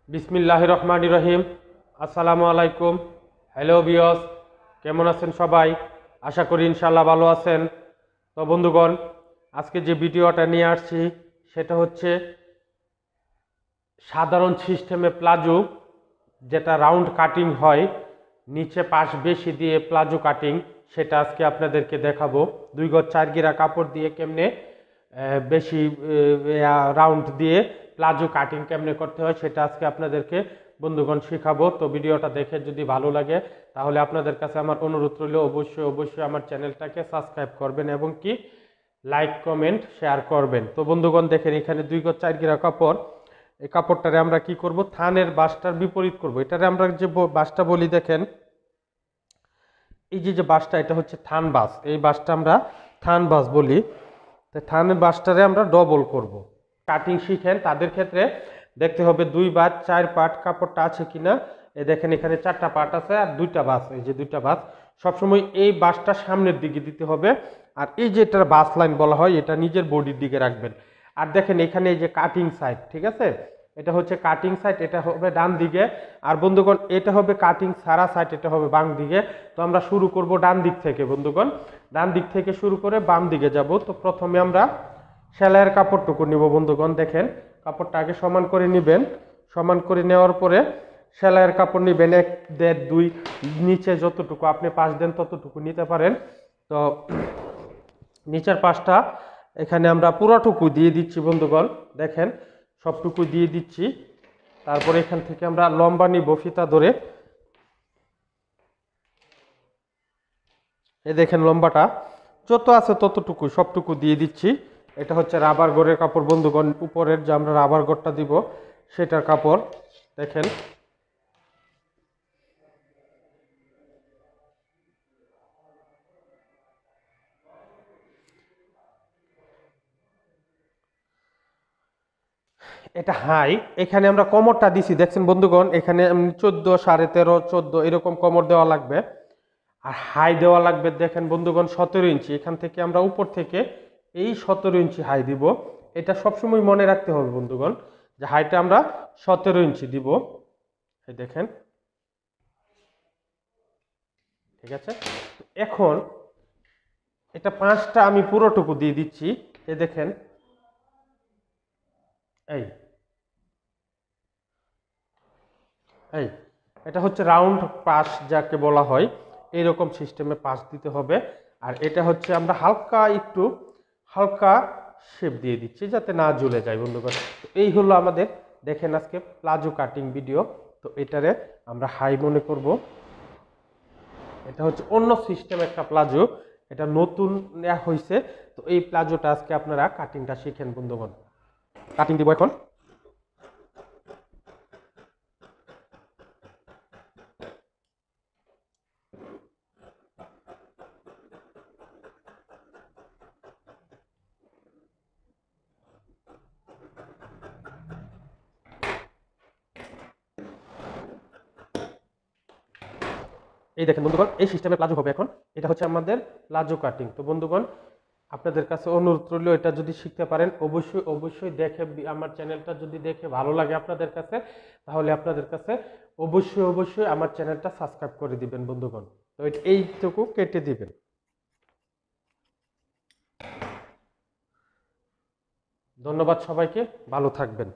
বিসমিল্লাহির রহমানির রহিম। আসসালামু আলাইকুম। হ্যালো ভিউয়ার্স, কেমন আছেন সবাই? আশা করি ইনশাআল্লাহ ভালো আছেন। তো বন্ধুগণ, আজকে যে ভিডিওটা নিয়ে আসছি সেটা হচ্ছে সাধারণ সিস্টেমে প্লাজো, যেটা রাউন্ড কাটিং হয়, নিচে পাশ বেশি দিয়ে প্লাজো কাটিং, সেটা আজকে আপনাদেরকে দেখাবো। 2 গজ 4 গিরা কাপড় দিয়ে কেমনে বেশি রাউন্ড দিয়ে প্লাজো কাটিং কেমনে করতে হয় সেটা আজকে আপনাদেরকে বন্ধুগণ শেখাবো। তো ভিডিওটা দেখে যদি ভালো লাগে তাহলে আপনাদের কাছে আমার অনুরোধ রইল, অবশ্যই আমার চ্যানেলটাকে সাবস্ক্রাইব করবেন এবং কি লাইক কমেন্ট শেয়ার করবেন। তো বন্ধুগণ দেখেন, এখানে 2 গজ 4 গিরা কাপড়। এই কাপড়টারে আমরা কি করব, থানের বাঁশটার বিপরীত করব। এটারে আমরা যে বাঁশটা বলি, দেখেন এই যে বাঁশটা, এটা হচ্ছে থান বাঁশ। এই বাঁশটা আমরা থান বাঁশ বলি। তো থানের বাঁশটারে আমরা ডবল করব। কাটিং শিখেন তাদের ক্ষেত্রে দেখতে হবে 2 বা 4 পার্ট কাপড়টা আছে কিনা। এই দেখেন এখানে 4টা পার্ট আছে আর 2টা বাঁশ, এই যে 2টা বাঁশ। সবসময় এই বাঁশটা সামনের দিকে দিতে হবে। আর এই যে এটার বাঁশ লাইন বলা হয়, এটা নিজের বডির দিকে রাখবেন। আর দেখেন এখানে এই যে কাটিং সাইড, ঠিক আছে, এটা হচ্ছে কাটিং সাইড, এটা হবে ডান দিকে। আর বন্ধুগণ এটা হবে কাটিং সারা সাইড, এটা হবে বাম দিকে। তো আমরা শুরু করব ডান দিক থেকে বন্ধুগণ, ডান দিক থেকে শুরু করে বাম দিকে যাব। তো প্রথমে আমরা সেলাইয়ের কাপড়টুকু নিব বন্ধুগণ। দেখেন কাপড়টা আগে সমান করে নেবেন। সমান করে নেওয়ার পরে সেলাইয়ের কাপড় নেবেন 1, 1.5, 2, নিচে যতটুকু আপনি পাশ দেন ততটুকু নিতে পারেন। তো নিচের পাশটা এখানে আমরা পুরোটুকু দিয়ে দিচ্ছি বন্ধুগণ। দেখেন সবটুকু দিয়ে দিচ্ছি। তারপরে এখান থেকে আমরা লম্বা নিব ফিতা ধরে। এই দেখেন লম্বাটা যত আছে ততটুকু সবটুকু দিয়ে দিচ্ছি। এটা হচ্ছে রাবার গড়ের কাপড় বন্ধুগণ, উপরের যে আমরা রাবার গড়টা দিব সেটার কাপড়। দেখেন এটা হাই, এখানে আমরা কমরটা দিছি দেখছেন বন্ধুগণ। এখানে 14, 13.5, 14 এরকম কমর দেওয়া লাগবে। আর হাই দেওয়া লাগবে দেখেন বন্ধুগণ 17 ইঞ্চি। এখান থেকে আমরা উপর থেকে এই 17 ইঞ্চি হাই দিব। এটা সবসময় মনে রাখতে হবে বন্ধুগণ, যে হাইটা আমরা 17 ইঞ্চি দিব। এই দেখেন, ঠিক আছে। এখন এটা 5টা আমি পুরোটুকু দিয়ে দিচ্ছি। এই দেখেন, এই এই এটা হচ্ছে রাউন্ড পাশ যাকে বলা হয়, এইরকম সিস্টেমে পাশ দিতে হবে। আর এটা হচ্ছে আমরা হালকা শেপ দিয়ে দিচ্ছি যাতে না ঝুলে যায় বন্ধুগণ। তো এই হলো আমাদের, দেখেন আজকে প্লাজো কাটিং ভিডিও। তো এটারে আমরা হাই মনে করব। এটা হচ্ছে অন্য সিস্টেম একটা প্লাজো, এটা নতুন নেওয়া হয়েছে। তো এই প্লাজোটা আজকে আপনারা কাটিংটা শিখেন বন্ধুগণ। কাটিং দিব এখন। এই দেখেন বন্ধুগণ, এই সিস্টেমে প্লাজো হবে এখন। এটা হচ্ছে আমাদের প্লাজো কাটিং। তো বন্ধুগণ আপনাদের কাছে অনুরোধ রইল, এটা যদি শিখতে পারেন অবশ্যই দেখে আমার চ্যানেলটা যদি দেখে ভালো লাগে আপনাদের কাছে, তাহলে আপনাদের কাছে অবশ্যই আমার চ্যানেলটা সাবস্ক্রাইব করে দিবেন বন্ধুগণ। তো এইটুকু কেটে দিবেন। ধন্যবাদ সবাইকে, ভালো থাকবেন।